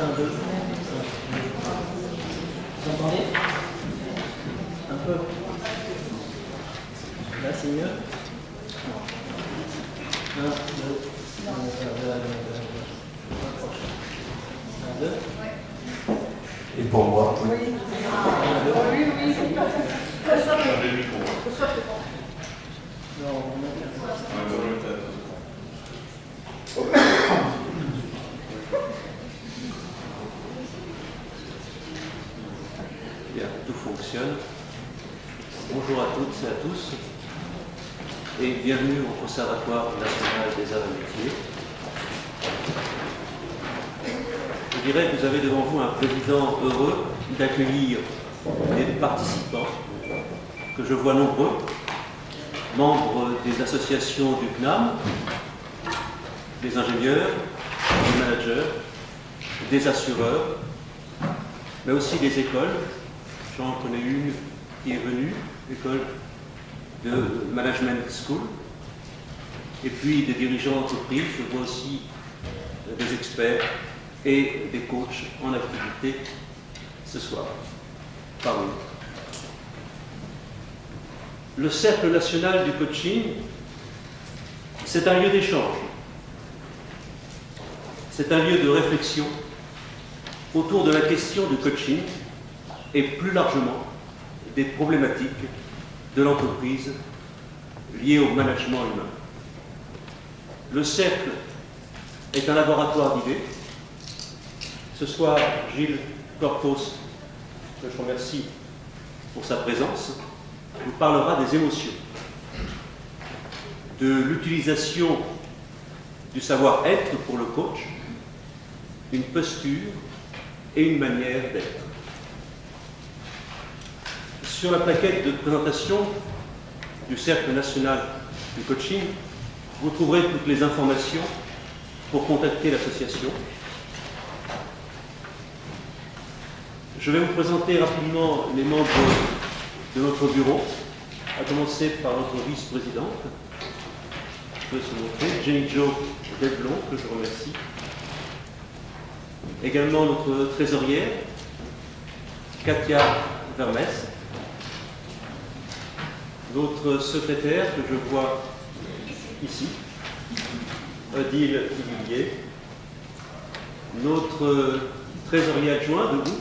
1, 2. Vous entendez? Un peu. Là, c'est mieux. 1, 2. 1, 2. Et pour moi, oui. Bien, tout fonctionne. Bonjour à toutes et à tous et bienvenue au Conservatoire national des arts et métiers. Je dirais que vous avez devant vous un président heureux d'accueillir des participants que je vois nombreux, membres des associations du CNAM, des ingénieurs, des managers, des assureurs, mais aussi des écoles. J'en connais une qui est venue, l'école de Management School, et puis des dirigeants d'entreprise. Je vois aussi des experts et des coachs en activité ce soir. Parmi nous. Le Cercle national du coaching, c'est un lieu d'échange. C'est un lieu de réflexion autour de la question du coaching et plus largement des problématiques de l'entreprise liées au management humain. Le Cercle est un laboratoire d'idées. Ce soir, Gilles Corpos, que je remercie pour sa présence, nous parlera des émotions, de l'utilisation du savoir-être pour le coach, une posture et une manière d'être. Sur la plaquette de présentation du Cercle national du coaching, vous trouverez toutes les informations pour contacter l'association. Je vais vous présenter rapidement les membres de notre bureau, à commencer par notre vice-présidente, qui peut se montrer, Jenny Jo Delblon, que je remercie. Également notre trésorière, Katia Vermès. Notre secrétaire, que je vois ici, Odile Iguillier. Notre trésorier adjoint, debout,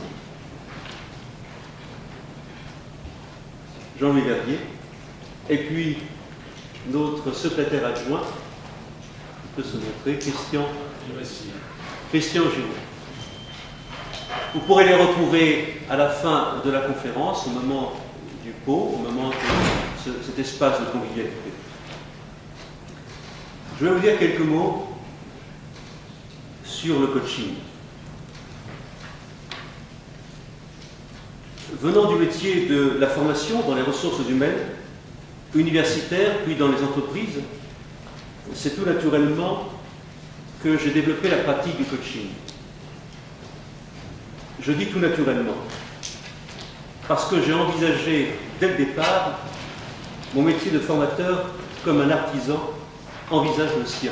Jean-Louis Verdier, et puis notre secrétaire adjoint, qui peut se montrer, Christian Giraud. Vous pourrez les retrouver à la fin de la conférence, au moment du pot, au moment de cet espace de convivialité. Je vais vous dire quelques mots sur le coaching. Venant du métier de la formation dans les ressources humaines, universitaires, puis dans les entreprises, c'est tout naturellement que j'ai développé la pratique du coaching. Je dis tout naturellement, parce que j'ai envisagé dès le départ mon métier de formateur comme un artisan envisage le sien.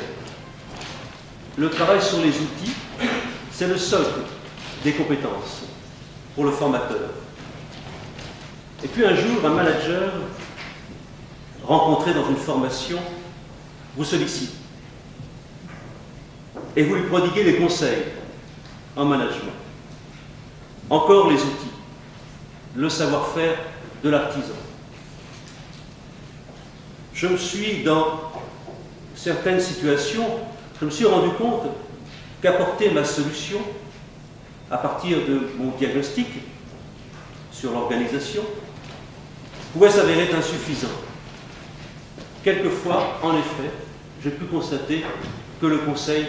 Le travail sur les outils, c'est le socle des compétences pour le formateur. Et puis un jour, un manager rencontré dans une formation vous sollicite et vous lui prodiguez des conseils en management. Encore les outils, le savoir-faire de l'artisan. Je me suis, dans certaines situations, je me suis rendu compte qu'apporter ma solution à partir de mon diagnostic sur l'organisation pouvait s'avérer insuffisant. Quelquefois, en effet, j'ai pu constater que le conseil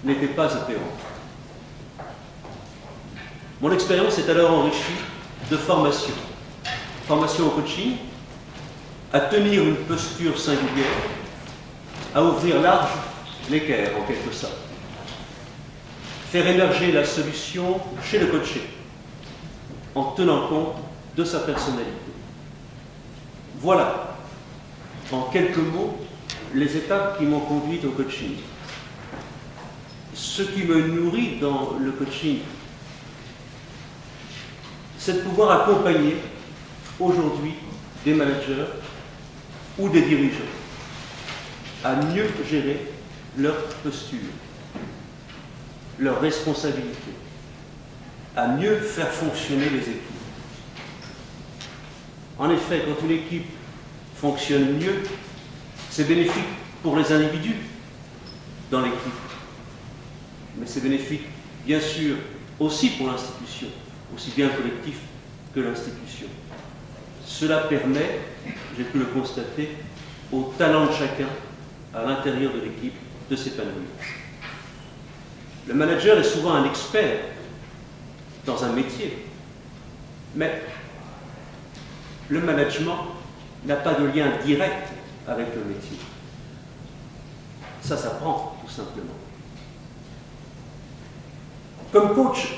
n'était pas apparent. Mon expérience est alors enrichie de formation. Formation au coaching, à tenir une posture singulière, à ouvrir large l'équerre en quelque sorte. Faire émerger la solution chez le coaché, en tenant compte de sa personnalité. Voilà, en quelques mots, les étapes qui m'ont conduit au coaching. Ce qui me nourrit dans le coaching c'est de pouvoir accompagner aujourd'hui des managers ou des dirigeants à mieux gérer leur posture, leur responsabilité, à mieux faire fonctionner les équipes. En effet, quand une équipe fonctionne mieux, c'est bénéfique pour les individus dans l'équipe, mais c'est bénéfique bien sûr aussi pour l'institution, aussi bien le collectif que l'institution. Cela permet, j'ai pu le constater, au talent de chacun à l'intérieur de l'équipe de s'épanouir. Le manager est souvent un expert dans un métier, mais le management n'a pas de lien direct avec le métier. Ça s'apprend tout simplement. Comme coach,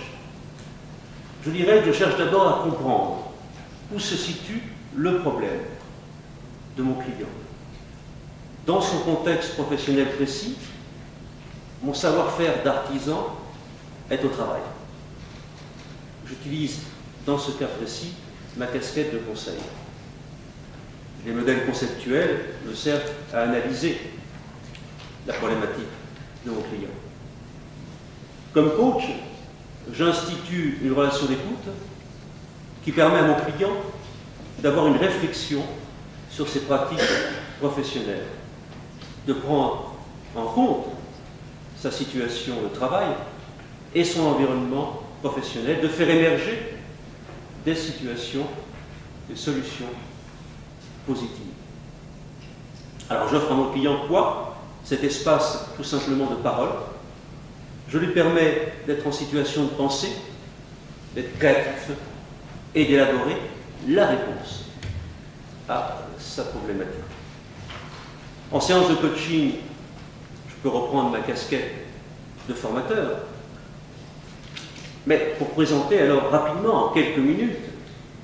je dirais que je cherche d'abord à comprendre où se situe le problème de mon client. Dans son contexte professionnel précis, mon savoir-faire d'artisan est au travail. J'utilise dans ce cas précis ma casquette de conseil. Les modèles conceptuels me servent à analyser la problématique de mon client. Comme coach, j'institue une relation d'écoute qui permet à mon client d'avoir une réflexion sur ses pratiques professionnelles, de prendre en compte sa situation de travail et son environnement professionnel, de faire émerger des situations, des solutions positives. Alors j'offre à mon client quoi? Cet espace tout simplement de parole. Je lui permets d'être en situation de penser, d'être créatif et d'élaborer la réponse à sa problématique. En séance de coaching, je peux reprendre ma casquette de formateur, mais pour présenter alors rapidement, en quelques minutes,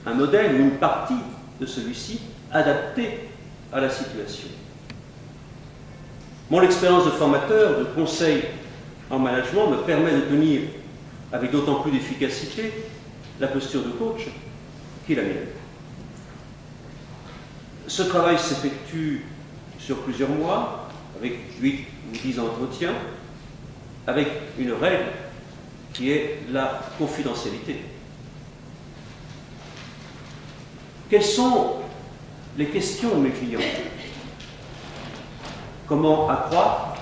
un modèle ou une partie de celui-ci adapté à la situation. Mon expérience de formateur, de conseil en management me permet de tenir avec d'autant plus d'efficacité la posture de coach qui est la mienne. Ce travail s'effectue sur plusieurs mois, avec 8 ou 10 entretiens, avec une règle qui est la confidentialité. Quelles sont les questions de mes clients? Comment accroître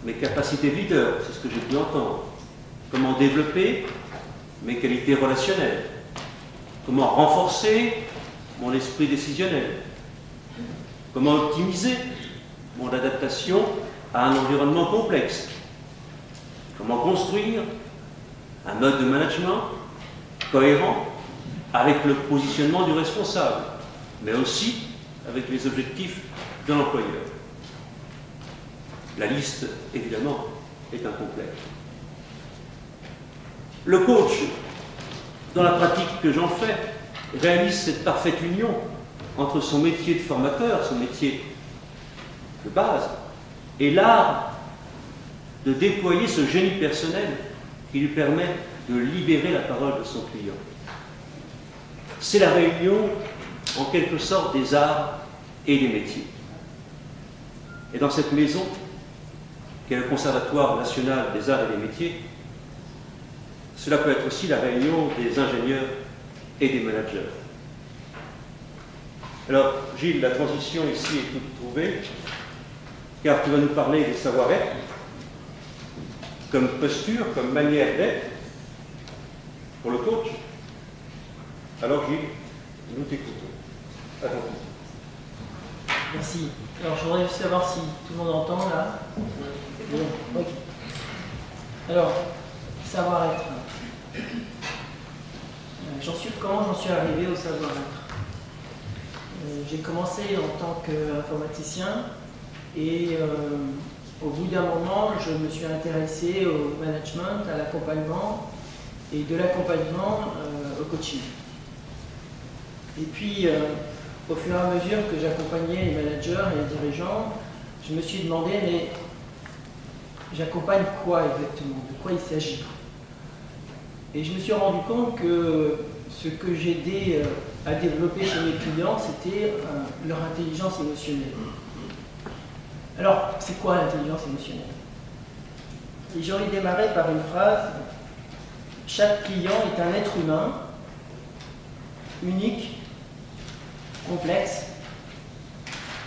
mes capacités de leader? C'est ce que j'ai pu entendre. Comment développer mes qualités relationnelles? Comment renforcer mon esprit décisionnel? Comment optimiser mon adaptation à un environnement complexe? Comment construire un mode de management cohérent avec le positionnement du responsable, mais aussi avec les objectifs de l'employeur? La liste, évidemment, est incomplète. Le coach, dans la pratique que j'en fais, réalise cette parfaite union entre son métier de formateur, son métier de base, et l'art de déployer ce génie personnel qui lui permet de libérer la parole de son client. C'est la réunion, en quelque sorte, des arts et des métiers. Et dans cette maison, qui est le Conservatoire national des arts et des métiers, cela peut être aussi la réunion des ingénieurs et des managers. Alors, Gilles, la transition ici est toute trouvée, car tu vas nous parler des savoir-être, comme posture, comme manière d'être, pour le coach. Alors, Gilles, nous t'écoutons. À ton tour. Merci. Alors, je voudrais juste savoir si tout le monde entend là. Bon, ok. Alors, savoir-être. Comment j'en suis arrivé au savoir-être? J'ai commencé en tant qu'informaticien et au bout d'un moment, je me suis intéressé au management, à l'accompagnement et de l'accompagnement au coaching. Et puis, au fur et à mesure que j'accompagnais les managers et les dirigeants, je me suis demandé, mais j'accompagne quoi exactement? De quoi il s'agit? Et je me suis rendu compte que ce que j'aidais à développer chez mes clients, c'était leur intelligence émotionnelle. Alors, c'est quoi l'intelligence émotionnelle? Et j'ai envie de démarrer par une phrase. Chaque client est un être humain, unique, complexe,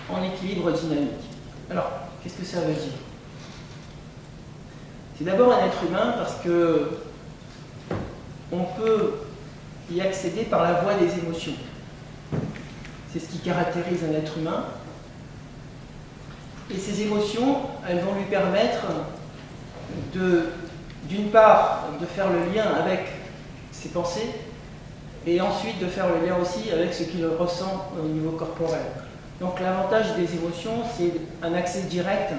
en équilibre dynamique. Alors, qu'est-ce que ça veut dire? C'est d'abord un être humain parce que on peut y accéder par la voie des émotions. C'est ce qui caractérise un être humain. Et ces émotions, elles vont lui permettre d'une part, de faire le lien avec ses pensées, et ensuite de faire le lien aussi avec ce qu'il ressent au niveau corporel. Donc l'avantage des émotions, c'est un accès direct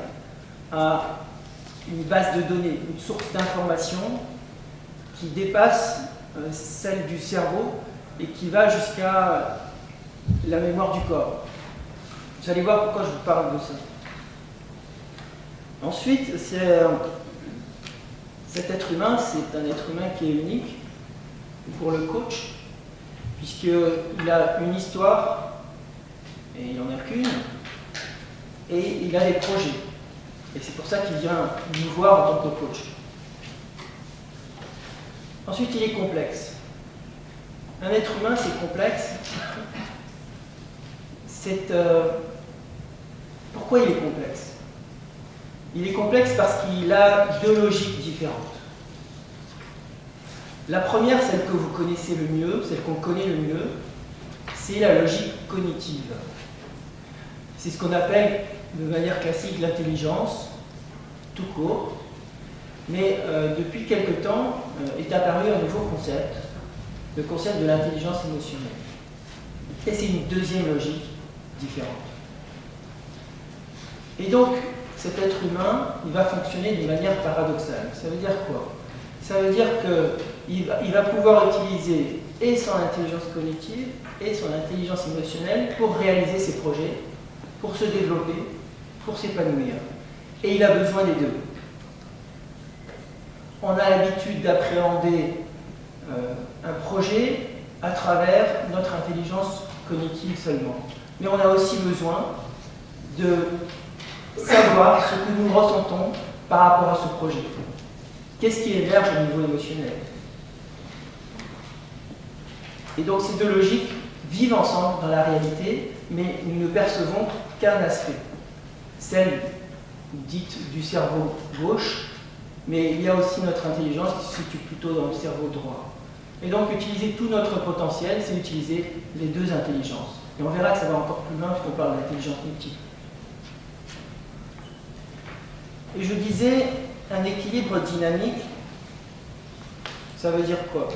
à une base de données, une source d'information qui dépasse celle du cerveau et qui va jusqu'à la mémoire du corps. Vous allez voir pourquoi je vous parle de ça. Ensuite, cet être humain, c'est un être humain qui est unique pour le coach, puisqu'il a une histoire, et il n'en a qu'une, et il a des projets. Et c'est pour ça qu'il vient nous voir en tant que coach. Ensuite, il est complexe. Un être humain, c'est complexe. Pourquoi il est complexe? Il est complexe parce qu'il a deux logiques différentes. La première, celle que vous connaissez le mieux, celle qu'on connaît le mieux, c'est la logique cognitive. C'est ce qu'on appelle de manière classique l'intelligence, tout court. Mais depuis quelque temps est apparu un nouveau concept, le concept de l'intelligence émotionnelle. Et c'est une deuxième logique différente. Et donc, cet être humain, il va fonctionner d'une manière paradoxale. Ça veut dire quoi? Ça veut dire qu'il va pouvoir utiliser et son intelligence cognitive et son intelligence émotionnelle pour réaliser ses projets, pour se développer, pour s'épanouir. Et il a besoin des deux. On a l'habitude d'appréhender un projet à travers notre intelligence cognitive seulement. Mais on a aussi besoin de savoir ce que nous ressentons par rapport à ce projet. Qu'est-ce qui émerge au niveau émotionnel? Et donc ces deux logiques vivent ensemble dans la réalité, mais nous ne percevons qu'un aspect, celle dite du cerveau gauche, mais il y a aussi notre intelligence qui se situe plutôt dans le cerveau droit. Et donc utiliser tout notre potentiel, c'est utiliser les deux intelligences. Et on verra que ça va encore plus loin puisqu'on parle d'intelligence multiple. Et je disais, un équilibre dynamique, ça veut dire quoi?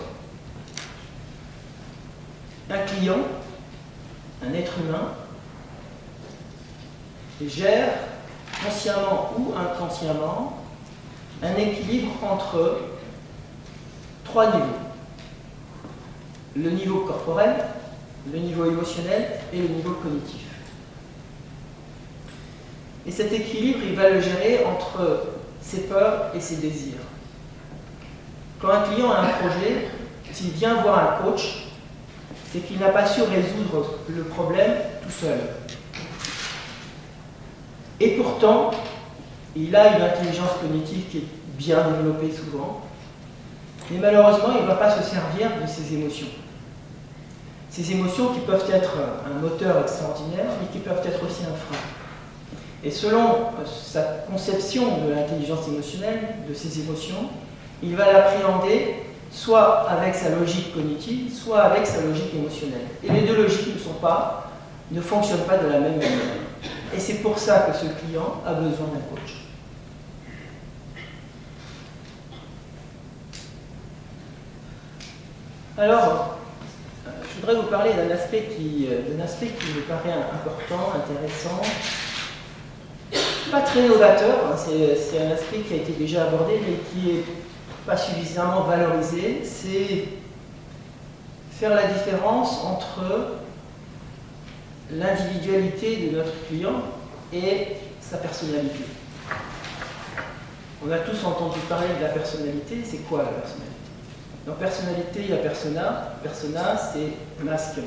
Un client, un être humain, gère, consciemment ou inconsciemment, un équilibre entre trois niveaux. Le niveau corporel, le niveau émotionnel et le niveau cognitif. Et cet équilibre, il va le gérer entre ses peurs et ses désirs. Quand un client a un projet, s'il vient voir un coach, c'est qu'il n'a pas su résoudre le problème tout seul. Et pourtant, il a une intelligence cognitive qui est bien développée souvent, mais malheureusement, il ne va pas se servir de ses émotions. Ces émotions qui peuvent être un moteur extraordinaire, mais qui peuvent être aussi un frein. Et selon sa conception de l'intelligence émotionnelle, de ses émotions, il va l'appréhender soit avec sa logique cognitive, soit avec sa logique émotionnelle. Et les deux logiques ne fonctionnent pas de la même manière. Et c'est pour ça que ce client a besoin d'un coach. Alors, je voudrais vous parler d'un aspect qui me paraît important, intéressant, pas très novateur, hein, c'est un aspect qui a été déjà abordé, mais qui n'est pas suffisamment valorisé, c'est faire la différence entre l'individualité de notre client et sa personnalité. On a tous entendu parler de la personnalité, c'est quoi la personnalité? Dans personnalité, il y a persona. Persona, c'est masque.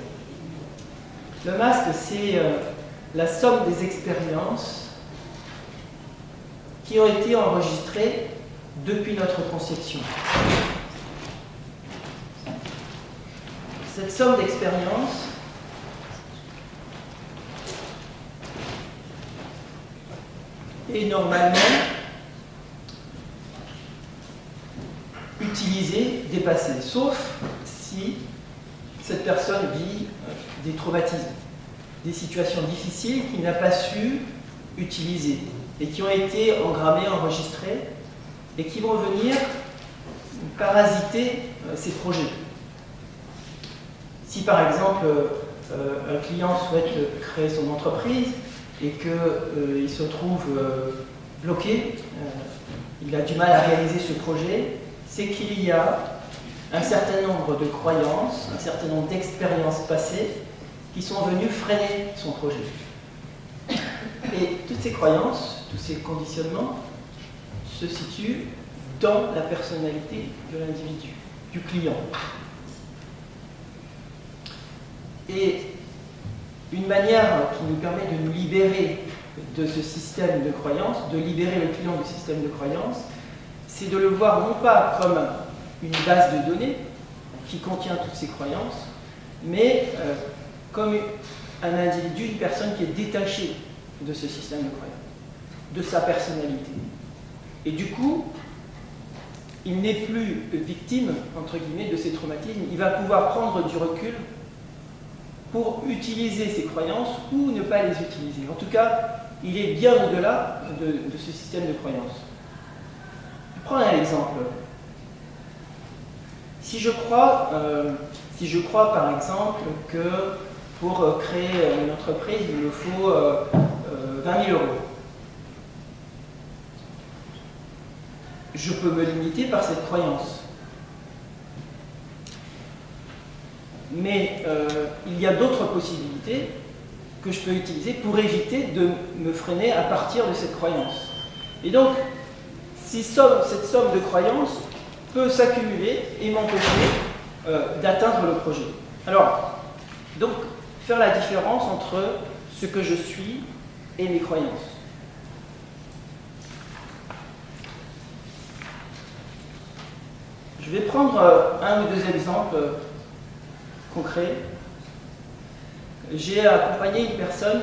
Le masque, c'est la somme des expériences qui ont été enregistrées depuis notre conception. Cette somme d'expériences est normalement utilisée, dépassée, sauf si cette personne vit des traumatismes, des situations difficiles qu'il n'a pas su utiliser et qui ont été engrammées, enregistrées et qui vont venir parasiter ces projets. Si par exemple un client souhaite créer son entreprise et qu'il se trouve bloqué, il a du mal à réaliser ce projet, c'est qu'il y a un certain nombre de croyances, un certain nombre d'expériences passées qui sont venues freiner son projet. Et toutes ces croyances, tous ces conditionnements se situent dans la personnalité de l'individu, du client. Et une manière qui nous permet de nous libérer de ce système de croyances, de libérer le client du système de croyances, c'est de le voir non pas comme une base de données qui contient toutes ces croyances, mais comme un individu, une personne qui est détachée de ce système de croyances, de sa personnalité. Et du coup, il n'est plus victime, entre guillemets, de ces traumatismes. Il va pouvoir prendre du recul pour utiliser ses croyances ou ne pas les utiliser. En tout cas, il est bien au-delà de ce système de croyances. Je prends un exemple. Si je crois par exemple que pour créer une entreprise, il me faut 20 000 €. Je peux me limiter par cette croyance. Mais il y a d'autres possibilités que je peux utiliser pour éviter de me freiner à partir de cette croyance. Et donc, cette somme de croyances peut s'accumuler et m'empêcher d'atteindre le projet. Alors, donc, faire la différence entre ce que je suis et mes croyances. Je vais prendre un ou deux exemples concrets. J'ai accompagné une personne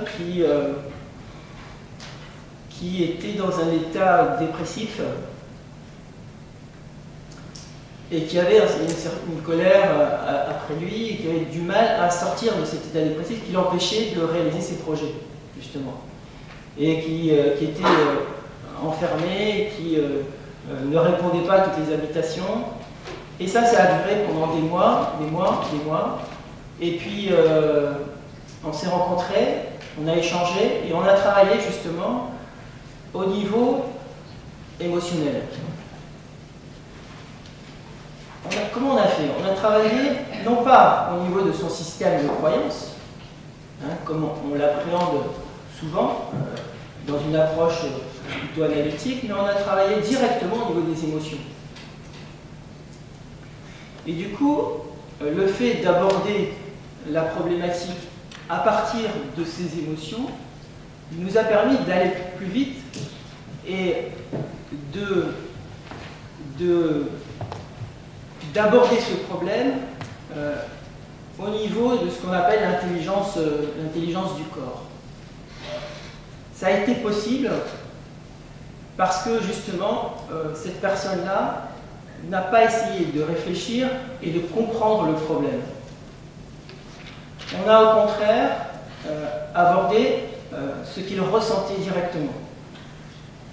qui était dans un état dépressif et qui avait une colère après lui et qui avait du mal à sortir de cet état dépressif qui l'empêchait de réaliser ses projets, justement. Et qui était enfermé, qui ne répondait pas à toutes les invitations. Et ça a duré pendant des mois. Et puis, on s'est rencontrés, on a échangé et on a travaillé justement au niveau émotionnel. Comment on a fait? On a travaillé non pas au niveau de son système de croyances, comme on l'appréhende souvent, dans une approche plutôt analytique, mais on a travaillé directement au niveau des émotions. Et du coup, le fait d'aborder la problématique à partir de ces émotions nous a permis d'aller plus vite et d'aborder ce problème au niveau de ce qu'on appelle l'intelligence du corps. Ça a été possible parce que justement, cette personne-là n'a pas essayé de réfléchir et de comprendre le problème. On a au contraire abordé ce qu'il ressentait directement.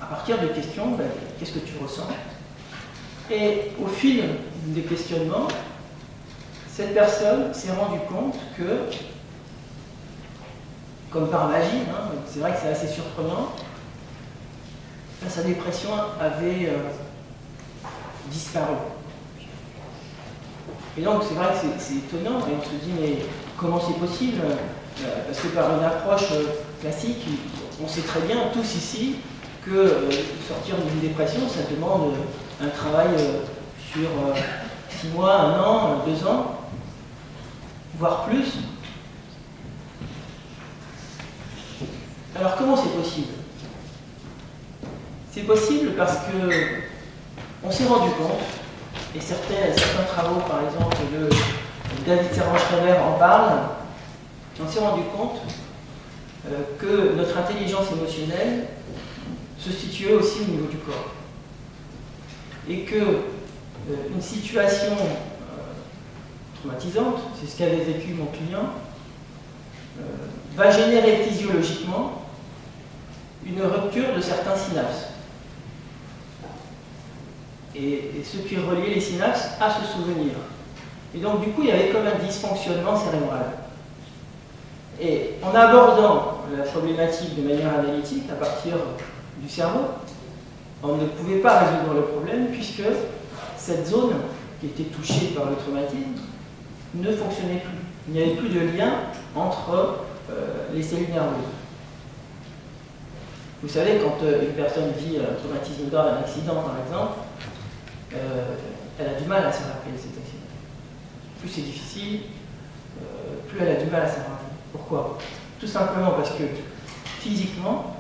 À partir de questions, qu'est-ce que tu ressens? Et au fil des questionnements, cette personne s'est rendue compte que, comme par magie, c'est vrai que c'est assez surprenant, sa dépression avait disparu. Et donc c'est vrai que c'est étonnant, et on se dit mais comment c'est possible? Parce que par une approche classique, on sait très bien, tous ici, que sortir d'une dépression, ça demande un travail sur 6 mois, 1 an, 2 ans, voire plus. Alors comment c'est possible? C'est possible parce que on s'est rendu compte, et certains travaux, par exemple, de David Servan-Schreiber en parlent, on s'est rendu compte que notre intelligence émotionnelle se situait aussi au niveau du corps. Et que une situation traumatisante, c'est ce qu'avait vécu mon client, va générer physiologiquement une rupture de certains synapses. Et ce qui reliait les synapses à ce souvenir. Et donc du coup, il y avait comme un dysfonctionnement cérébral. Et en abordant la problématique de manière analytique à partir du cerveau, on ne pouvait pas résoudre le problème puisque cette zone qui était touchée par le traumatisme ne fonctionnait plus. Il n'y avait plus de lien entre les cellules nerveuses. Vous savez, quand une personne vit un traumatisme grave, un accident par exemple, elle a du mal à se rappeler de cet accident. Plus c'est difficile, plus elle a du mal à se rappeler. Pourquoi? Tout simplement parce que physiquement,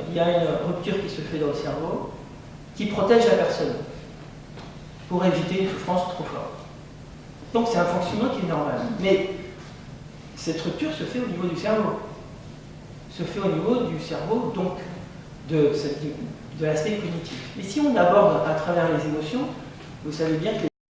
il y a une rupture qui se fait dans le cerveau qui protège la personne pour éviter une souffrance trop forte. Donc c'est un fonctionnement qui est normal. Mais cette rupture se fait au niveau du cerveau. Se fait au niveau du cerveau, donc de l'aspect cognitif. Et si on aborde à travers les émotions, vous savez bien que